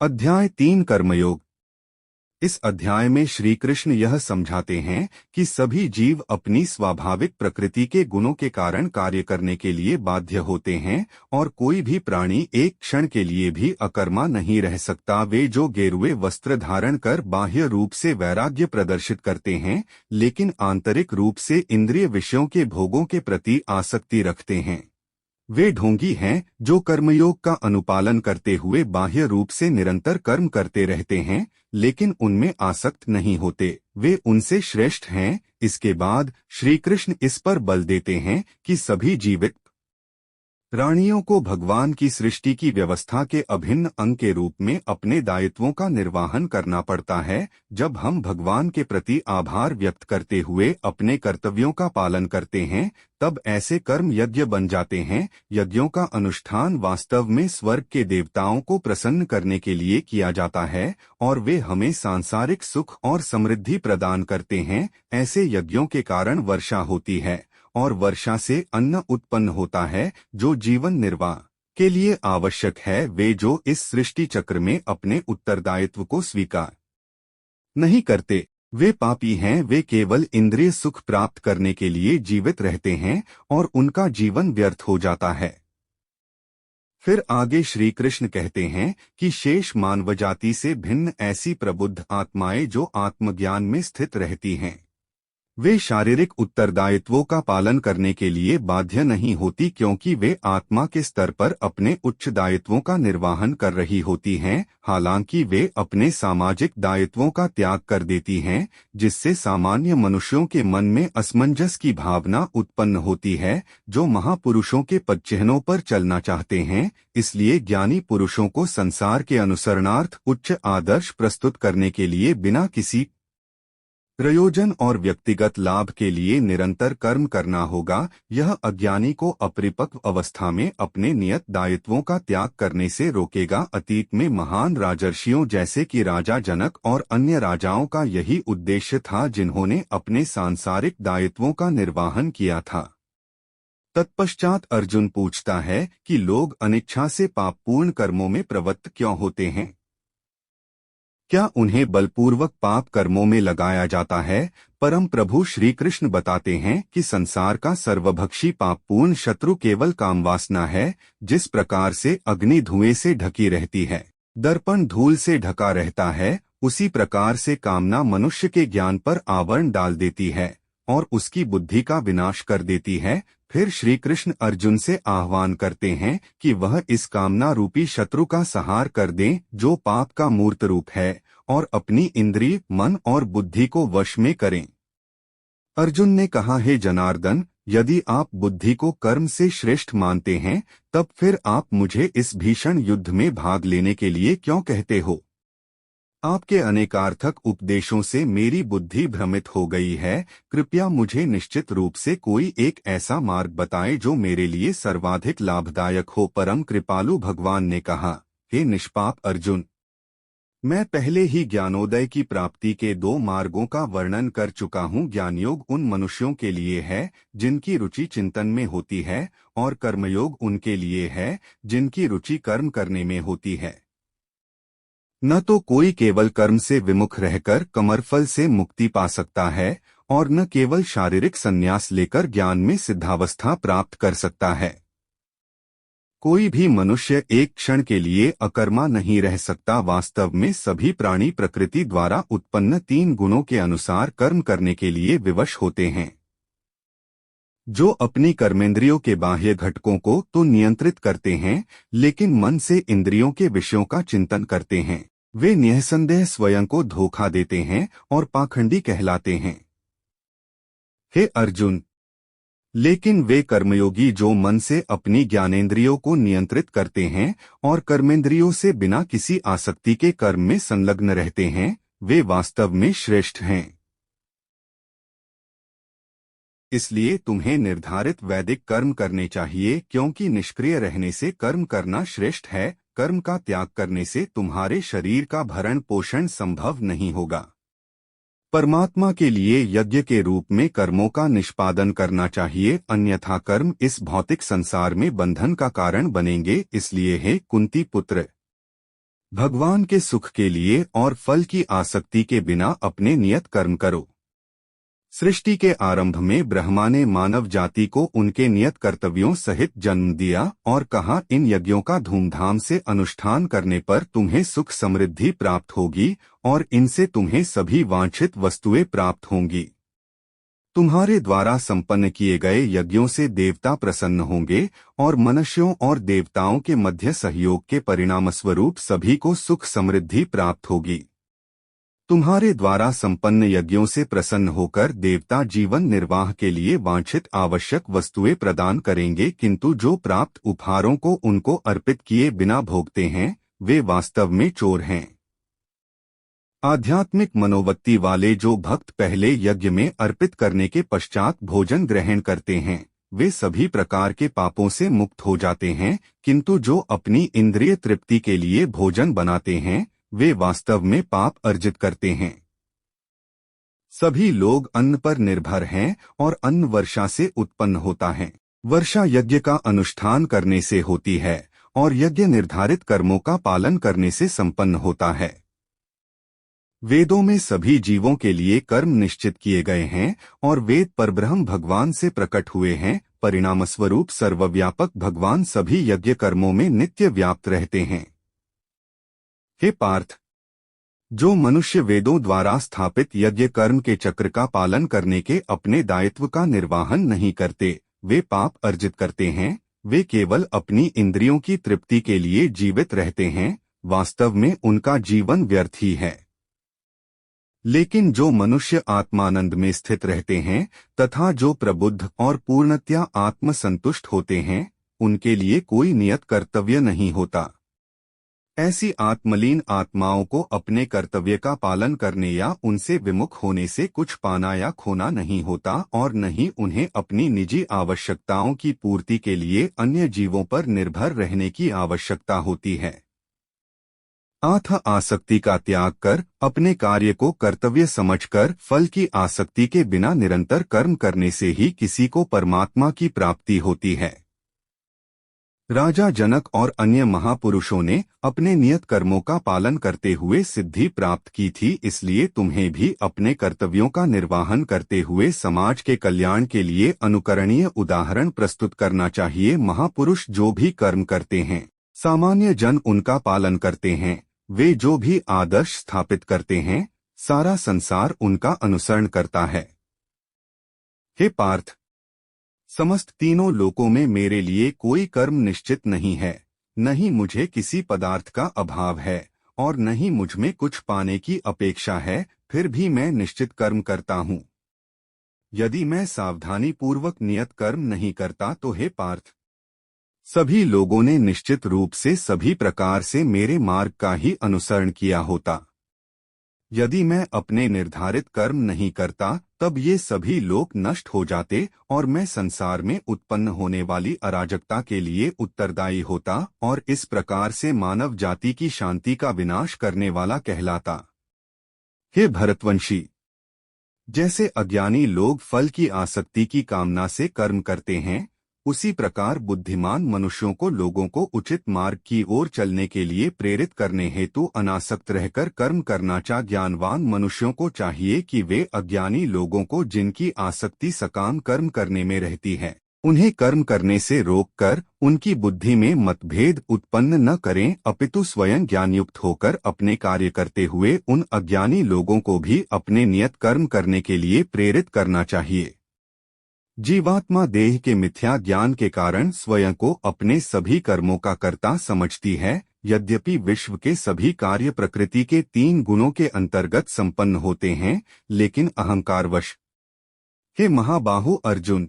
अध्याय 3 कर्मयोग। इस अध्याय में श्री कृष्ण यह समझाते हैं कि सभी जीव अपनी स्वाभाविक प्रकृति के गुणों के कारण कार्य करने के लिए बाध्य होते हैं और कोई भी प्राणी एक क्षण के लिए भी अकर्मा नहीं रह सकता। वे जो गेरुए वस्त्र धारण कर बाह्य रूप से वैराग्य प्रदर्शित करते हैं, लेकिन आंतरिक रूप से इंद्रिय विषयों के भोगों के प्रति आसक्ति रखते हैं, वे ढोंगी हैं जो कर्मयोग का अनुपालन करते हुए बाह्य रूप से निरंतर कर्म करते रहते हैं, लेकिन उनमें आसक्त नहीं होते। वे उनसे श्रेष्ठ हैं। इसके बाद श्री कृष्ण इस पर बल देते हैं कि सभी जीवित प्राणियों को भगवान की सृष्टि की व्यवस्था के अभिन्न अंग के रूप में अपने दायित्वों का निर्वहन करना पड़ता है। जब हम भगवान के प्रति आभार व्यक्त करते हुए अपने कर्तव्यों का पालन करते हैं, तब ऐसे कर्म यज्ञ बन जाते हैं। यज्ञों का अनुष्ठान वास्तव में स्वर्ग के देवताओं को प्रसन्न करने के लिए किया जाता है और वे हमें सांसारिक सुख और समृद्धि प्रदान करते हैं। ऐसे यज्ञों के कारण वर्षा होती है और वर्षा से अन्न उत्पन्न होता है जो जीवन निर्वाह के लिए आवश्यक है। वे जो इस सृष्टि चक्र में अपने उत्तरदायित्व को स्वीकार नहीं करते, वे पापी हैं। वे केवल इंद्रिय सुख प्राप्त करने के लिए जीवित रहते हैं और उनका जीवन व्यर्थ हो जाता है। फिर आगे श्री कृष्ण कहते हैं कि शेष मानव जाति से भिन्न ऐसी प्रबुद्ध आत्माएं जो आत्मज्ञान में स्थित रहती हैं, वे शारीरिक उत्तरदायित्वों का पालन करने के लिए बाध्य नहीं होती, क्योंकि वे आत्मा के स्तर पर अपने उच्च दायित्वों का निर्वहन कर रही होती हैं। हालांकि वे अपने सामाजिक दायित्वों का त्याग कर देती हैं, जिससे सामान्य मनुष्यों के मन में असमंजस की भावना उत्पन्न होती है, जो महापुरुषों के पदचिह्नों पर चलना चाहते हैं। इसलिए ज्ञानी पुरुषों को संसार के अनुसरणार्थ उच्च आदर्श प्रस्तुत करने के लिए बिना किसी प्रयोजन और व्यक्तिगत लाभ के लिए निरंतर कर्म करना होगा। यह अज्ञानी को अपरिपक्व अवस्था में अपने नियत दायित्वों का त्याग करने से रोकेगा। अतीत में महान राजर्षियों जैसे कि राजा जनक और अन्य राजाओं का यही उद्देश्य था, जिन्होंने अपने सांसारिक दायित्वों का निर्वहन किया था। तत्पश्चात अर्जुन पूछता है कि लोग अनिच्छा से पापपूर्ण कर्मों में प्रवृत्त क्यों होते हैं? क्या उन्हें बलपूर्वक पाप कर्मों में लगाया जाता है? परम प्रभु श्री कृष्ण बताते हैं कि संसार का सर्वभक्षी पापपूर्ण शत्रु केवल कामवासना है। जिस प्रकार से अग्नि धुएं से ढकी रहती है, दर्पण धूल से ढका रहता है, उसी प्रकार से कामना मनुष्य के ज्ञान पर आवरण डाल देती है और उसकी बुद्धि का विनाश कर देती है। फिर श्री कृष्ण अर्जुन से आह्वान करते हैं कि वह इस कामना रूपी शत्रु का संहार कर दें, जो पाप का मूर्त रूप है, और अपनी इंद्रिय, मन और बुद्धि को वश में करें। अर्जुन ने कहा, हे जनार्दन, यदि आप बुद्धि को कर्म से श्रेष्ठ मानते हैं, तब फिर आप मुझे इस भीषण युद्ध में भाग लेने के लिए क्यों कहते हो? आपके अनेकार्थक उपदेशों से मेरी बुद्धि भ्रमित हो गई है। कृपया मुझे निश्चित रूप से कोई एक ऐसा मार्ग बताएं जो मेरे लिए सर्वाधिक लाभदायक हो। परम कृपालु भगवान ने कहा, हे निष्पाप अर्जुन, मैं पहले ही ज्ञानोदय की प्राप्ति के 2 मार्गों का वर्णन कर चुका हूँ। ज्ञानयोग उन मनुष्यों के लिए है जिनकी रुचि चिंतन में होती है, और कर्मयोग उनके लिए है जिनकी रुचि कर्म करने में होती है। न तो कोई केवल कर्म से विमुख रहकर कमरफल से मुक्ति पा सकता है, और न केवल शारीरिक संन्यास लेकर ज्ञान में सिद्धावस्था प्राप्त कर सकता है। कोई भी मनुष्य एक क्षण के लिए अकर्मा नहीं रह सकता। वास्तव में सभी प्राणी प्रकृति द्वारा उत्पन्न 3 गुणों के अनुसार कर्म करने के लिए विवश होते हैं। जो अपनी कर्मेंद्रियों के बाह्य घटकों को तो नियंत्रित करते हैं, लेकिन मन से इंद्रियों के विषयों का चिंतन करते हैं, वे निःसंदेह स्वयं को धोखा देते हैं और पाखंडी कहलाते हैं। हे अर्जुन, लेकिन वे कर्मयोगी जो मन से अपनी ज्ञानेंद्रियों को नियंत्रित करते हैं और कर्मेंद्रियों से बिना किसी आसक्ति के कर्म में संलग्न रहते हैं, वे वास्तव में श्रेष्ठ हैं। इसलिए तुम्हें निर्धारित वैदिक कर्म करने चाहिए, क्योंकि निष्क्रिय रहने से कर्म करना श्रेष्ठ है। कर्म का त्याग करने से तुम्हारे शरीर का भरण पोषण संभव नहीं होगा। परमात्मा के लिए यज्ञ के रूप में कर्मों का निष्पादन करना चाहिए, अन्यथा कर्म इस भौतिक संसार में बंधन का कारण बनेंगे। इसलिए हे कुंती पुत्र, भगवान के सुख के लिए और फल की आसक्ति के बिना अपने नियत कर्म करो। सृष्टि के आरंभ में ब्रह्मा ने मानव जाति को उनके नियत कर्तव्यों सहित जन्म दिया और कहा, इन यज्ञों का धूमधाम से अनुष्ठान करने पर तुम्हें सुख समृद्धि प्राप्त होगी और इनसे तुम्हें सभी वांछित वस्तुएं प्राप्त होंगी। तुम्हारे द्वारा संपन्न किए गए यज्ञों से देवता प्रसन्न होंगे और मनुष्यों और देवताओं के मध्य सहयोग के परिणामस्वरूप सभी को सुख समृद्धि प्राप्त होगी। तुम्हारे द्वारा संपन्न यज्ञों से प्रसन्न होकर देवता जीवन निर्वाह के लिए वांछित आवश्यक वस्तुएं प्रदान करेंगे, किंतु जो प्राप्त उपहारों को उनको अर्पित किए बिना भोगते हैं वे वास्तव में चोर हैं। आध्यात्मिक मनोवृत्ति वाले जो भक्त पहले यज्ञ में अर्पित करने के पश्चात भोजन ग्रहण करते हैं वे सभी प्रकार के पापों से मुक्त हो जाते हैं, किंतु जो अपनी इंद्रिय तृप्ति के लिए भोजन बनाते हैं वे वास्तव में पाप अर्जित करते हैं। सभी लोग अन्न पर निर्भर हैं और अन्न वर्षा से उत्पन्न होता है। वर्षा यज्ञ का अनुष्ठान करने से होती है और यज्ञ निर्धारित कर्मों का पालन करने से संपन्न होता है। वेदों में सभी जीवों के लिए कर्म निश्चित किए गए हैं और वेद परब्रह्म भगवान से प्रकट हुए हैं। परिणामस्वरूप सर्वव्यापक भगवान सभी यज्ञ कर्मों में नित्य व्याप्त रहते हैं। हे पार्थ, जो मनुष्य वेदों द्वारा स्थापित यज्ञ कर्म के चक्र का पालन करने के अपने दायित्व का निर्वाहन नहीं करते वे पाप अर्जित करते हैं। वे केवल अपनी इंद्रियों की तृप्ति के लिए जीवित रहते हैं, वास्तव में उनका जीवन व्यर्थ ही है। लेकिन जो मनुष्य आत्मानंद में स्थित रहते हैं तथा जो प्रबुद्ध और पूर्णतया आत्मसंतुष्ट होते हैं उनके लिए कोई नियत कर्तव्य नहीं होता। ऐसी आत्मलीन आत्माओं को अपने कर्तव्य का पालन करने या उनसे विमुख होने से कुछ पाना या खोना नहीं होता और न ही उन्हें अपनी निजी आवश्यकताओं की पूर्ति के लिए अन्य जीवों पर निर्भर रहने की आवश्यकता होती है। आत्म आसक्ति का त्याग कर अपने कार्य को कर्तव्य समझकर फल की आसक्ति के बिना निरंतर कर्म करने से ही किसी को परमात्मा की प्राप्ति होती है। राजा जनक और अन्य महापुरुषों ने अपने नियत कर्मों का पालन करते हुए सिद्धि प्राप्त की थी, इसलिए तुम्हें भी अपने कर्तव्यों का निर्वाहन करते हुए समाज के कल्याण के लिए अनुकरणीय उदाहरण प्रस्तुत करना चाहिए। महापुरुष जो भी कर्म करते हैं सामान्य जन उनका पालन करते हैं। वे जो भी आदर्श स्थापित करते हैं सारा संसार उनका अनुसरण करता है। हे पार्थ, समस्त तीनों लोकों में मेरे लिए कोई कर्म निश्चित नहीं है, न ही मुझे किसी पदार्थ का अभाव है और न ही मुझ में कुछ पाने की अपेक्षा है, फिर भी मैं निश्चित कर्म करता हूँ। यदि मैं सावधानी पूर्वक नियत कर्म नहीं करता तो हे पार्थ, सभी लोगों ने निश्चित रूप से सभी प्रकार से मेरे मार्ग का ही अनुसरण किया होता। यदि मैं अपने निर्धारित कर्म नहीं करता तब ये सभी लोग नष्ट हो जाते और मैं संसार में उत्पन्न होने वाली अराजकता के लिए उत्तरदायी होता और इस प्रकार से मानव जाति की शांति का विनाश करने वाला कहलाता। हे भरतवंशी, जैसे अज्ञानी लोग फल की आसक्ति की कामना से कर्म करते हैं उसी प्रकार बुद्धिमान मनुष्यों को लोगों को उचित मार्ग की ओर चलने के लिए प्रेरित करने हेतु अनासक्त रहकर कर्म करना चाहिए। ज्ञानवान मनुष्यों को चाहिए कि वे अज्ञानी लोगों को जिनकी आसक्ति सकाम कर्म करने में रहती है उन्हें कर्म करने से रोककर उनकी बुद्धि में मतभेद उत्पन्न न करें, अपितु स्वयं ज्ञानयुक्त होकर अपने कार्य करते हुए उन अज्ञानी लोगों को भी अपने नियत कर्म करने के लिए प्रेरित करना चाहिए। जीवात्मा देह के मिथ्या ज्ञान के कारण स्वयं को अपने सभी कर्मों का कर्ता समझती है। यद्यपि विश्व के सभी कार्य प्रकृति के 3 गुणों के अंतर्गत संपन्न होते हैं, लेकिन अहंकारवश। हे महाबाहु अर्जुन,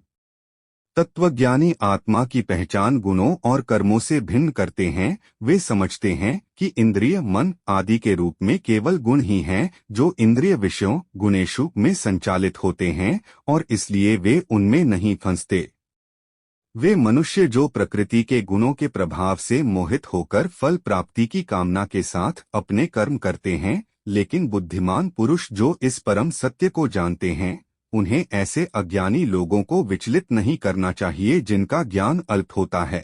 तत्वज्ञानी आत्मा की पहचान गुणों और कर्मों से भिन्न करते हैं। वे समझते हैं कि इंद्रिय मन आदि के रूप में केवल गुण ही हैं जो इंद्रिय विषयों गुणेशु में संचालित होते हैं और इसलिए वे उनमें नहीं फंसते। वे मनुष्य जो प्रकृति के गुणों के प्रभाव से मोहित होकर फल प्राप्ति की कामना के साथ अपने कर्म करते हैं, लेकिन बुद्धिमान पुरुष जो इस परम सत्य को जानते हैं उन्हें ऐसे अज्ञानी लोगों को विचलित नहीं करना चाहिए जिनका ज्ञान अल्प होता है।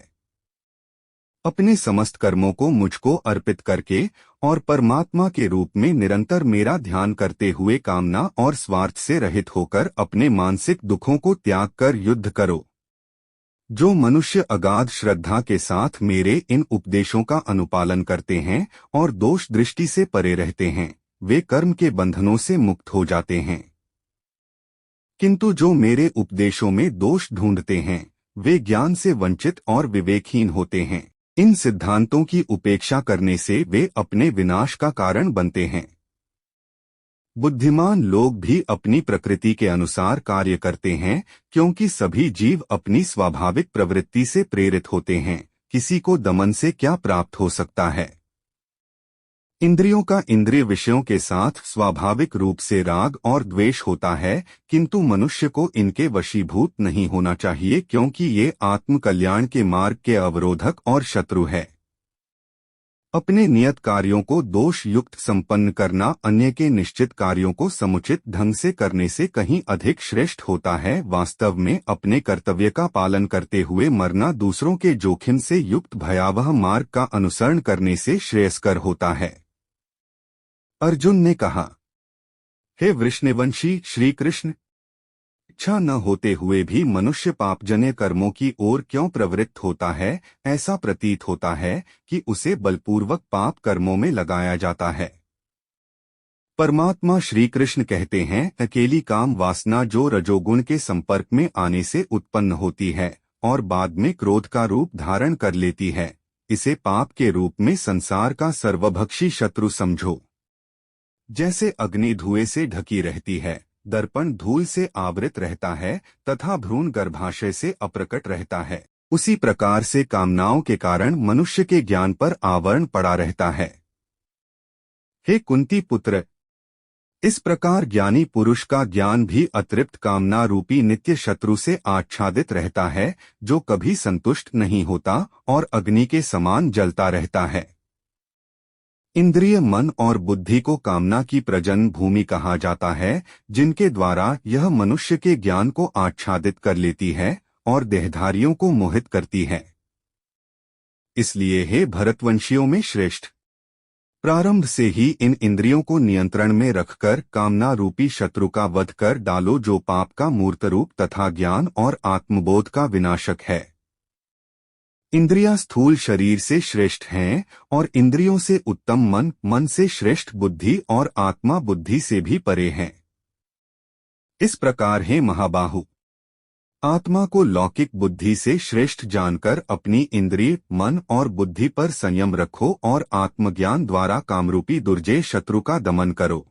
अपने समस्त कर्मों को मुझको अर्पित करके और परमात्मा के रूप में निरंतर मेरा ध्यान करते हुए कामना और स्वार्थ से रहित होकर अपने मानसिक दुखों को त्याग कर युद्ध करो। जो मनुष्य अगाध श्रद्धा के साथ मेरे इन उपदेशों का अनुपालन करते हैं और दोष दृष्टि से परे रहते हैं, वे कर्म के बंधनों से मुक्त हो जाते हैं। किंतु जो मेरे उपदेशों में दोष ढूंढते हैं, वे ज्ञान से वंचित और विवेकहीन होते हैं। इन सिद्धांतों की उपेक्षा करने से वे अपने विनाश का कारण बनते हैं। बुद्धिमान लोग भी अपनी प्रकृति के अनुसार कार्य करते हैं, क्योंकि सभी जीव अपनी स्वाभाविक प्रवृत्ति से प्रेरित होते हैं। किसी को दमन से क्या प्राप्त हो सकता है? इंद्रियों का इंद्रिय विषयों के साथ स्वाभाविक रूप से राग और द्वेष होता है, किंतु मनुष्य को इनके वशीभूत नहीं होना चाहिए, क्योंकि ये आत्मकल्याण के मार्ग के अवरोधक और शत्रु है। अपने नियत कार्यों को दोष युक्त संपन्न करना अन्य के निश्चित कार्यों को समुचित ढंग से करने से कहीं अधिक श्रेष्ठ होता है। वास्तव में अपने कर्तव्य का पालन करते हुए मरना दूसरों के जोखिम से युक्त भयावह मार्ग का अनुसरण करने से श्रेयस्कर होता है। अर्जुन ने कहा, हे वृषणवंशी श्री कृष्ण, इच्छा न होते हुए भी मनुष्य पापजन्य कर्मों की ओर क्यों प्रवृत्त होता है? ऐसा प्रतीत होता है कि उसे बलपूर्वक पाप कर्मों में लगाया जाता है। परमात्मा श्री कृष्ण कहते हैं, अकेली काम वासना जो रजोगुण के संपर्क में आने से उत्पन्न होती है और बाद में क्रोध का रूप धारण कर लेती है, इसे पाप के रूप में संसार का सर्वभक्षी शत्रु समझो। जैसे अग्नि धुएं से ढकी रहती है, दर्पण धूल से आवृत रहता है तथा भ्रूण गर्भाशय से अप्रकट रहता है, उसी प्रकार से कामनाओं के कारण मनुष्य के ज्ञान पर आवरण पड़ा रहता है। हे कुंती पुत्र, इस प्रकार ज्ञानी पुरुष का ज्ञान भी अतृप्त कामना रूपी नित्य शत्रु से आच्छादित रहता है, जो कभी संतुष्ट नहीं होता और अग्नि के समान जलता रहता है। इंद्रिय मन और बुद्धि को कामना की प्रजनन भूमि कहा जाता है, जिनके द्वारा यह मनुष्य के ज्ञान को आच्छादित कर लेती है और देहधारियों को मोहित करती है। इसलिए हे भरतवंशियों में श्रेष्ठ, प्रारंभ से ही इन इंद्रियों को नियंत्रण में रखकर कामना रूपी शत्रु का वध कर डालो, जो पाप का मूर्त रूप तथा ज्ञान और आत्मबोध का विनाशक है। इंद्रियां स्थूल शरीर से श्रेष्ठ हैं और इंद्रियों से उत्तम मन, मन से श्रेष्ठ बुद्धि और आत्मा बुद्धि से भी परे है। इस प्रकार है महाबाहु, आत्मा को लौकिक बुद्धि से श्रेष्ठ जानकर अपनी इंद्रिय, मन और बुद्धि पर संयम रखो और आत्मज्ञान द्वारा कामरूपी दुर्जय शत्रु का दमन करो।